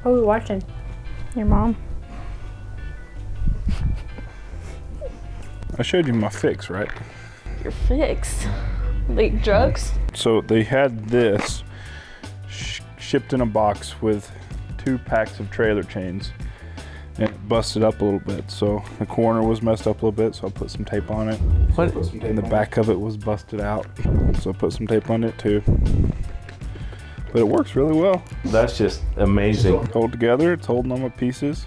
Who are we watching? Your mom? I showed you my fix, right? Your fix? Like drugs? So they had this shipped in a box with 2 packs of trailer chains, and it busted up a little bit. So the corner was messed up a little bit, so I put some tape on it. What? And the back of it was busted out, so I put some tape on it too. But it works really well. That's just amazing. Hold together, it's holding on my pieces.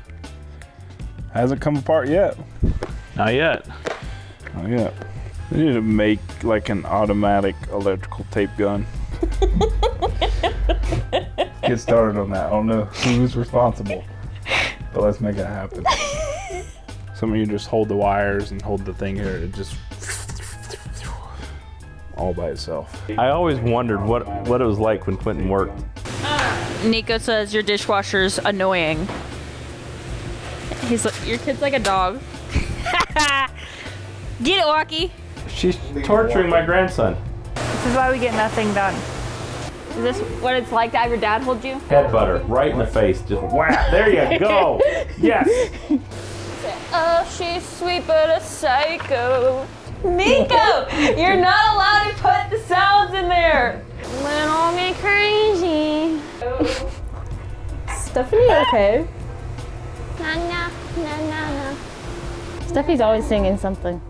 Hasn't come apart yet. Not yet. Not yet. I need to make like an automatic electrical tape gun. Get started on that. I don't know who's responsible, but let's make it happen. Some of you just hold the wires and hold the thing here. It just all by itself. I always wondered what it was like when Quinton worked. Nico says your dishwasher's annoying. He's like, your kid's like a dog. Get it, Walkie. She's torturing my grandson. This is why we get nothing done. Is this what it's like to have your dad hold you? Head butter right in the face. Just whap. There you go. Yes. Oh, she's sweet but a psycho. Nico, you're not allowed to put the sounds in there. Little me crazy. Stephanie, okay? Na na na na na. Steffi's always singing something.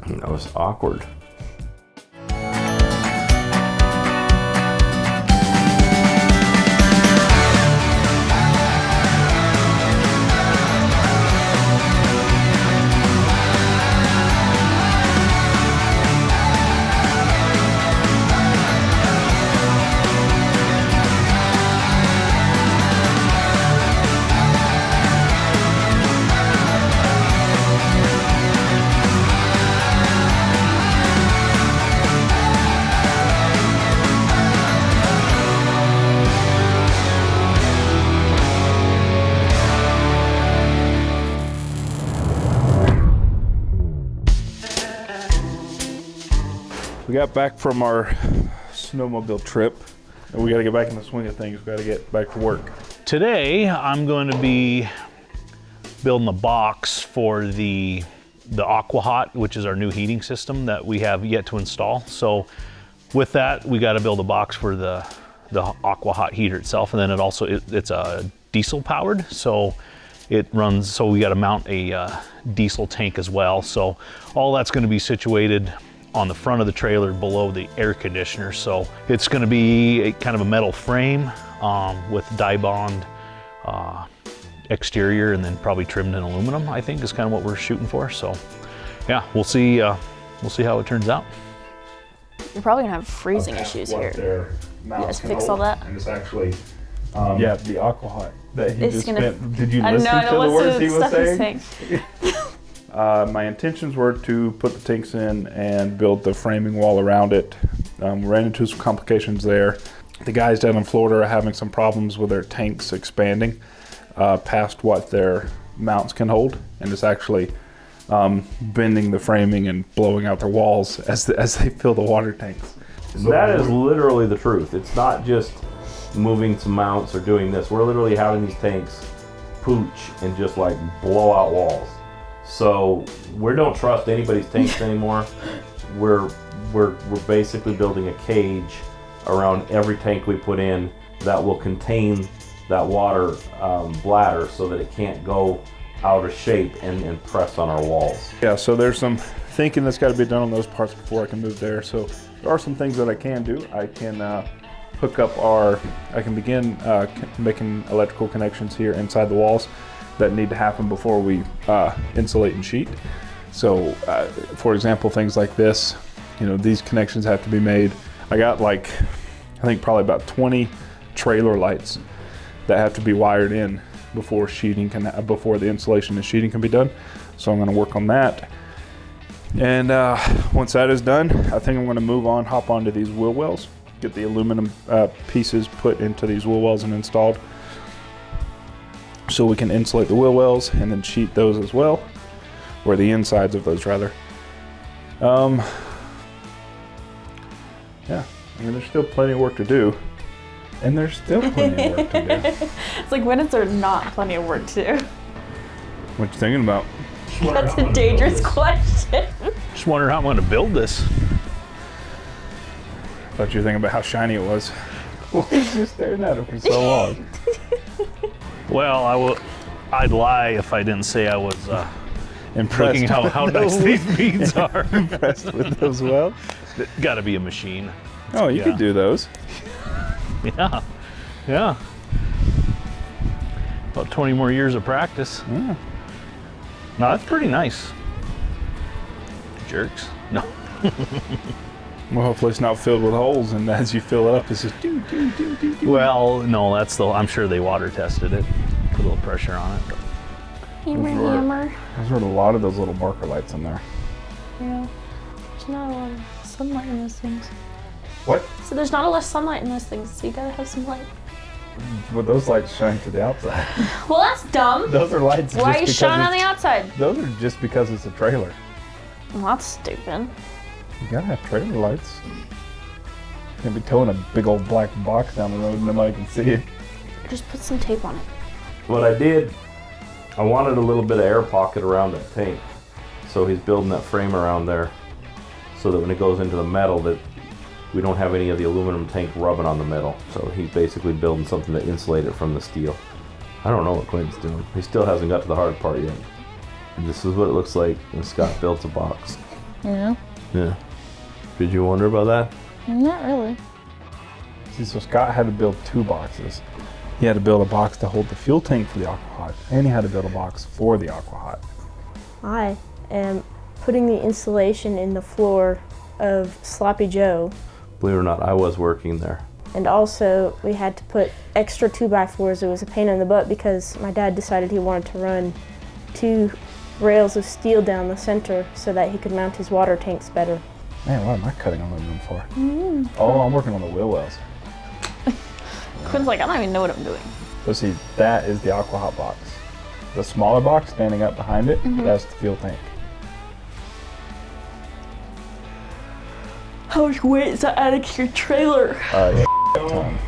That was awkward. We got back from our snowmobile trip, and we got to get back in the swing of things. We got to get back to work. Today, I'm going to be building a box for the Aqua Hot, which is our new heating system that we have yet to install. So with that, we got to build a box for the Aqua Hot heater itself, and then it's a diesel powered, so it runs. So we got to mount a diesel tank as well. So all that's going to be situated on the front of the trailer below the air conditioner. So it's going to be a kind of a metal frame with dye bond exterior, and then probably trimmed in aluminum, I think is kind of what we're shooting for. So yeah, we'll see how it turns out. You're probably gonna have freezing issues here. You guys fix all that? And it's actually, yeah, the Aqua Hot that he just spent. Did you I listen know, to the words he was saying? My intentions were to put the tanks in and build the framing wall around it. Ran into some complications there. The guys down in Florida are having some problems with their tanks expanding past what their mounts can hold, and it's actually bending the framing and blowing out their walls as they fill the water tanks. So that is literally the truth. It's not just moving some mounts or doing this. We're literally having these tanks pooch and just like blow out walls. So we don't trust anybody's tanks anymore. We're basically building a cage around every tank we put in that will contain that water bladder so that it can't go out of shape and press on our walls. Yeah, so there's some thinking that's got to be done on those parts before I can move there. So there are some things that I can do. I can hook up I can begin making electrical connections here inside the walls that need to happen before we insulate and sheet. So for example, things like this, these connections have to be made. I got I think probably about 20 trailer lights that have to be wired in before the insulation and sheeting can be done. So I'm going to work on that. And once that is done, I think I'm going to hop onto these wheel wells, get the aluminum pieces put into these wheel wells and installed, so we can insulate the wheel wells and then sheet those as well, or the insides of those rather. Yeah, I mean, there's still plenty of work to do. And there's still plenty of work to do. It's like, when is there not plenty of work to do? What you thinking about? That's a dangerous question. Just wondering how I'm going to build this. Thought you were thinking about how shiny it was. Well, he's just staring at it for so long. Well, I'd lie if I didn't say I was Impressed looking how nice these beans are. Impressed with those welds? Got to be a machine. Oh, you could do those. Yeah, yeah. About 20 more years of practice. Yeah. No, that's pretty nice. Jerks. No. Well, hopefully it's not filled with holes, and as you fill it up, it's just do. Well, no, I'm sure they water tested it. Put a little pressure on it. Hammer. There's a lot of those little marker lights in there. Yeah. There's not a lot of sunlight in those things. What? So there's not a lot of sunlight in those things, so you gotta have some light. Well, those lights shine to the outside. Well, that's dumb. Those are lights. Why are you shining on the outside? Those are just because it's a trailer. Well, that's stupid. You gotta have trailer lights. You're gonna be towing a big old black box down the road and nobody can see it. Just put some tape on it. What I did, I wanted a little bit of air pocket around that tank. So he's building that frame around there so that when it goes into the metal that we don't have any of the aluminum tank rubbing on the metal. So he's basically building something to insulate it from the steel. I don't know what Quinton's doing. He still hasn't got to the hard part yet. And this is what it looks like when Scott builds a box. Yeah. Yeah. Did you wonder about that? Not really. See, so Scott had to build 2 boxes. He had to build a box to hold the fuel tank for the Aqua Hot, and he had to build a box for the Aqua Hot. I am putting the insulation in the floor of Sloppy Joe. Believe it or not, I was working there. And also, we had to put extra 2x4s. It was a pain in the butt because my dad decided he wanted to run 2 rails of steel down the center so that he could mount his water tanks better. Man, what am I cutting aluminum for? Oh, I'm working on the wheel wells. Quinn's like, I don't even know what I'm doing. So see, that is the Aqua Hot box. The smaller box standing up behind it, that's the fuel tank. How much weight is that adding to your trailer? Ton.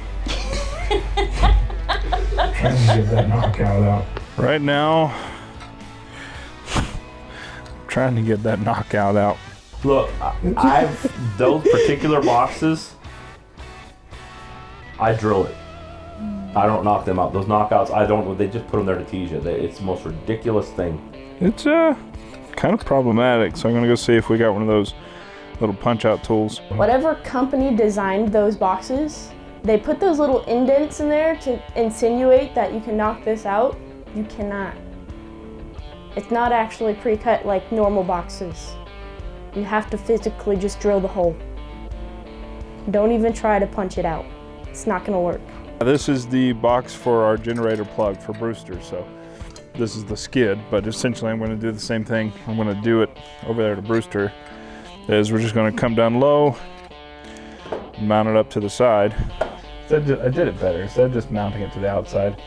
Trying to get that knockout out. Right now, trying to get that knockout out. Look, I've those particular boxes, I drill it. I don't knock them out. Those knockouts, I don't. They just put them there to tease you. It's the most ridiculous thing. It's kind of problematic, so I'm gonna go see if we got one of those little punch-out tools. Whatever company designed those boxes, they put those little indents in there to insinuate that you can knock this out. You cannot. It's not actually pre-cut like normal boxes. You have to physically just drill the hole. Don't even try to punch it out. It's not gonna work. This is the box for our generator plug for Brewster, so this is the skid, but essentially I'm gonna do the same thing. I'm gonna do it over there to Brewster. Is we're just gonna come down low, mount it up to the side. I did it better. Instead of just mounting it to the outside,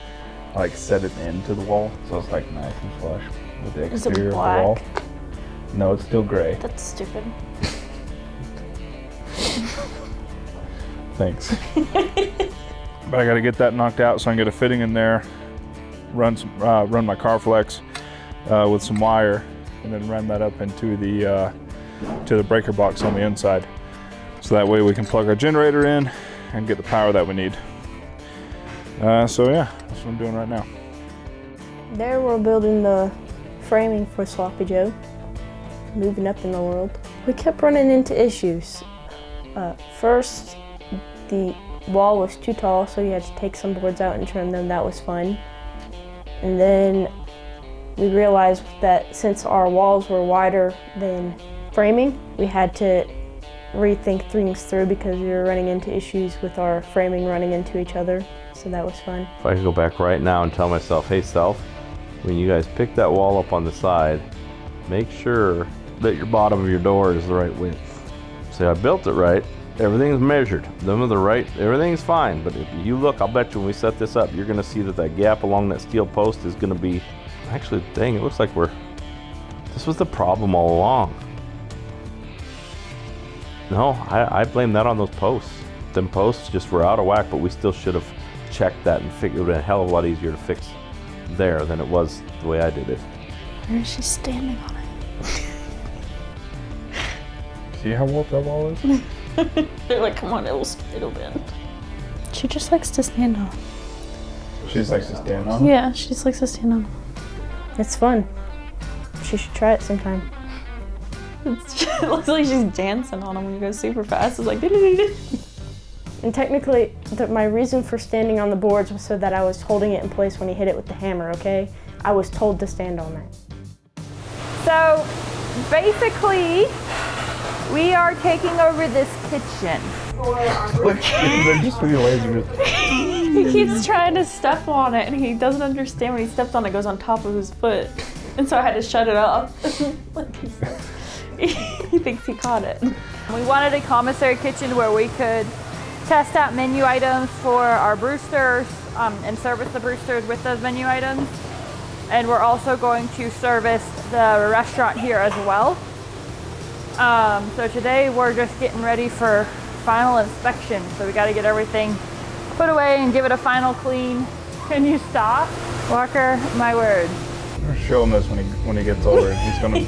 I like set it into the wall, so it's like nice and flush with the Is it exterior of the black? wall. No, it's still gray. That's stupid. Thanks. But I gotta get that knocked out so I can get a fitting in there, run my Carflex with some wire, and then run that up into the to the breaker box on the inside. So that way we can plug our generator in and get the power that we need. So yeah, that's what I'm doing right now. There we're building the framing for Sloppy Joe. Moving up in the world. We kept running into issues. First, the wall was too tall, so you had to take some boards out and trim them. That was fun. And then we realized that since our walls were wider than framing, we had to rethink things through because we were running into issues with our framing running into each other. So that was fun. If I could go back right now and tell myself, hey self, when you guys pick that wall up on the side, make sure that your bottom of your door is the right width. See, I built it right. Everything's measured. Them are the right, everything's fine. But if you look, I'll bet you when we set this up, you're gonna see that that gap along that steel post is gonna be, actually, dang, it looks like this was the problem all along. No, I blame that on those posts. them posts just were out of whack, but we still should have checked that and figured it would have been a hell of a lot easier to fix there than it was the way I did it. Where is she standing on it? See how warped that wall is? They're like, come on, it'll bend. She just likes to stand on it. She just likes to stand on it? Yeah, she just likes to stand on it. It's fun. She should try it sometime. It looks like she's dancing on them when you go super fast. It's like, And technically, my reason for standing on the boards was so that I was holding it in place when he hit it with the hammer, okay? I was told to stand on that. So basically, we are taking over this kitchen. They're just really lazy. he keeps trying to step on it and he doesn't understand when he steps on it, it goes on top of his foot. And so I had to shut it off. He thinks he caught it. We wanted a commissary kitchen where we could test out menu items for our Brewsters and service the Brewsters with those menu items. And we're also going to service the restaurant here as well. So today we're just getting ready for final inspection. So we got to get everything put away and give it a final clean. Can you stop? Walker, my word. I'll show him this when he gets older. He's gonna be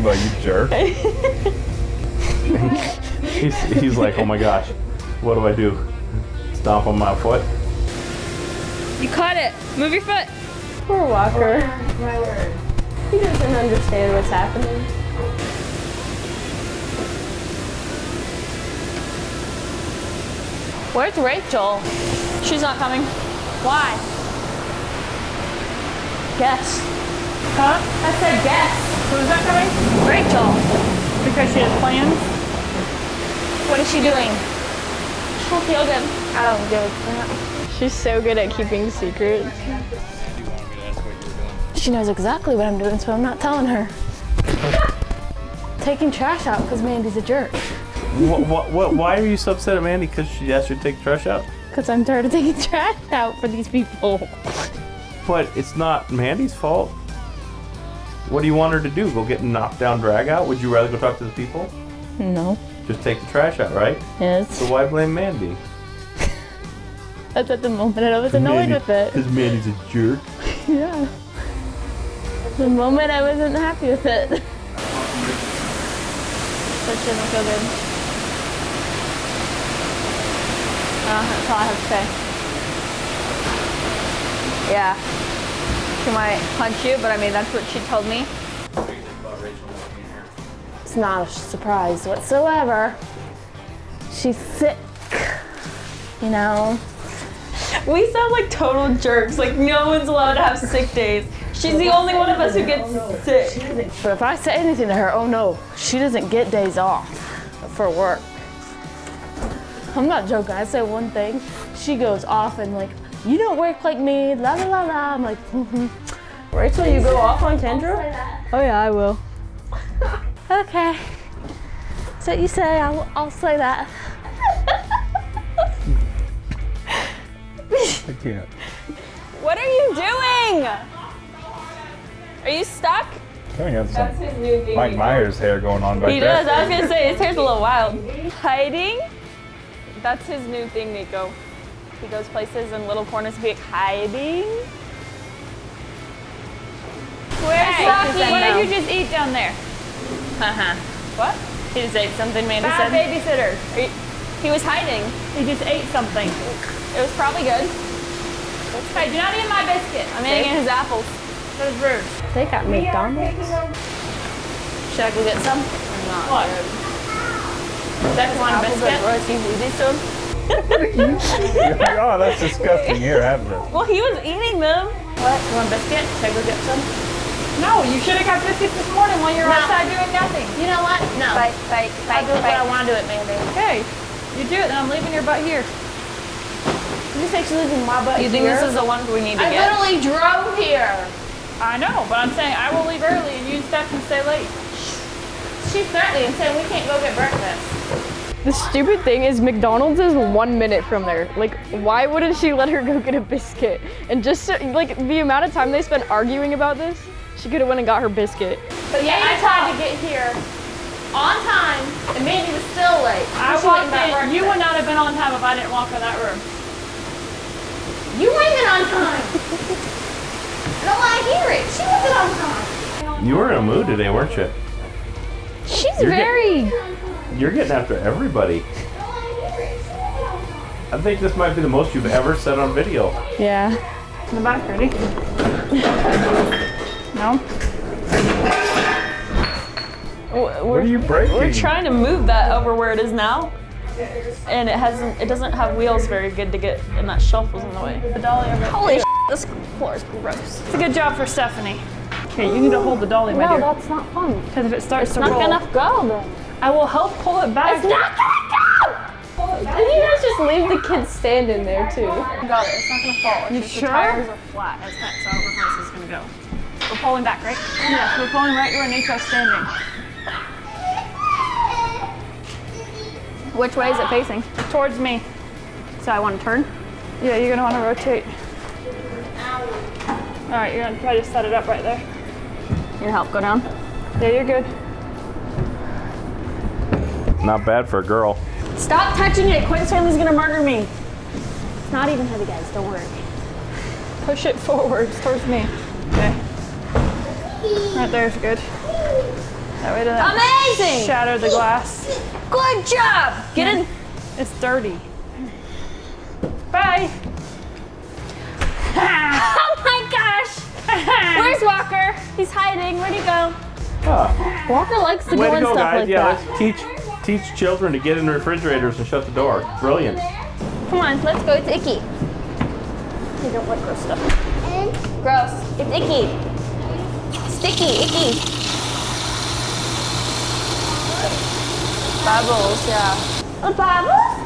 like, you jerk. He's like, oh my gosh, what do I do? Stomp on my foot? You caught it. Move your foot. Poor Walker. My word. He doesn't understand what's happening. Where's Rachel? She's not coming. Why? Guess. Huh? I said guess. Who's not coming? Rachel. Because she has plans. What is she doing? She'll feel good. I don't give a crap. She's so good at keeping secrets. She knows exactly what I'm doing, so I'm not telling her. Taking trash out because Mandy's a jerk. Why are you so upset at Mandy because she asked you to take the trash out? Because I'm tired of taking trash out for these people. But it's not Mandy's fault. What do you want her to do? Go get knocked down, drag out? Would you rather go talk to the people? No. Just take the trash out, right? Yes. So why blame Mandy? That's at the moment I was annoyed with it. Because Mandy's a jerk. Yeah. The moment I wasn't happy with it. That shouldn't feel good. That's all I have to say. Yeah. She might punch you, but I mean, that's what she told me. It's not a surprise whatsoever. She's sick, you know? We sound like total jerks. Like, no one's allowed to have sick days. She's the only one of us who gets sick. But if I say anything to her, oh no, she doesn't get days off for work. I'm not joking, I say one thing, she goes off and like, you don't work like me, la la la la. I'm like, Rachel, you go off on Kendra? Oh yeah, I will. Okay. So you say, I'll say that. I can't. What are you doing? Are you stuck? Kind of got some Mike Myers hair going on back He there. does. I was gonna say his hair's a little wild. Hiding? That's his new thing, Nico. He goes places in little corners to be like, hiding. Where's Hey, Rocky? what did you just eat down there? What? He just ate something, Mandy Bad said. babysitter. He was hiding. He just ate something. It was probably good. Hey, do not eat my biscuit. I'm eating his apples. That is rude. They got McDonald's. Should I go get some? Or not? What? Good. Zach, want a biscuit? Royce, you eat these to him? Oh, that's disgusting. Here, have this. Well, he was eating them. What? You want a biscuit? Should I go get some? No, you should have got biscuits this morning while you were outside doing nothing. You know what? No. Bite, I'll do it when I want to do it, Mandy. Okay, you do it, then I'm leaving your butt here. Did you say she's leaving my butt You think here? this is the one we need to I get? literally drove here. I know, but I'm saying I will leave early and you and Steph can stay late. She's threatening and saying we can't go get breakfast. The stupid thing is McDonald's is 1 minute from there. Like, why wouldn't she let her go get a biscuit? And just like the amount of time they spent arguing about this, she could have went and got her biscuit. But yeah, I tried to get here on time, and Mandy was still late. I She walked went back in. breakfast. You would not have been on time if I didn't walk in that room. You weren't even on time. I don't want to hear it. She wasn't on time. You were in a mood today, weren't you? She's You're very. You're getting after everybody. I think this might be the most you've ever said on video. Yeah. In the back, ready? No? What are you breaking? We're trying to move that over where it is now, and it doesn't have wheels very good to get, and that shelf was in the way. The dolly over. Holy shit, this floor is gross. It's a good job for Stephanie. Okay, you need to hold the dolly, my No, dear. that's not fun. Because if it starts to Not roll, gonna go then. I will help pull it back. It's not gonna go! Did you guys just leave the kids standing there too? Got it, it's not gonna fall. It's You just sure? The tires are flat, that's not, so I don't know how this is gonna go. We're pulling back, right? Yeah, we're pulling right where Nico's standing. Which way is it facing? Towards me. So I want to turn? Yeah, you're gonna want to rotate. All right, you're gonna try to set it up right there. Your help go down? Yeah, you're good. Not bad for a girl. Stop touching it! Quinton's family's gonna murder me. It's not even heavy, guys, don't worry. Push it forward towards me. Okay. Right there's good. That way doesn't Amazing! shatter the glass. Good job! Get in. It's dirty. Bye. Oh my gosh! Where's Walker? He's hiding. Where'd he go? Ah, Walker likes to way go to in go, stuff guys. like Yeah, that. let's teach children to get in refrigerators and shut the door. Brilliant. Come on, let's go. It's icky. You don't like gross stuff. Gross. It's icky. Sticky, icky. Bubbles, yeah. What bubbles?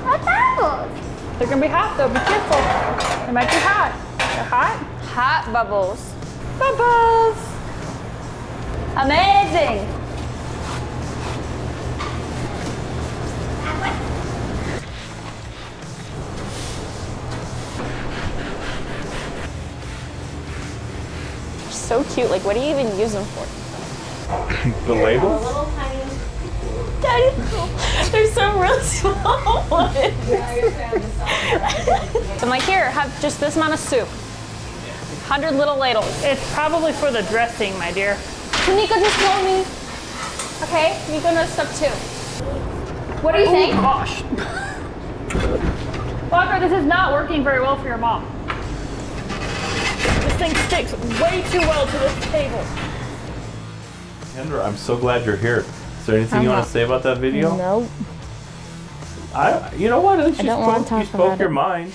What bubbles? They're gonna be hot though. Be careful. They might be hot. They're hot. Hot bubbles. Bubbles. Amazing. They're so cute. Like, what do you even use them for? The label? Little tiny. Daddy, they're so real small ones. I'm like, here, have just this amount of soup. 100 little ladles. It's probably for the dressing, my dear. Can Nico just tell me? Okay, Nico knows stuff too. What do you think? Gosh. Walker, this is not working very well for your mom. This thing sticks way too well to this table. Kendra, I'm so glad you're here. Is there anything you want to say about that video? Nope. You know what? At least I don't want to talk you spoke about your it. mind.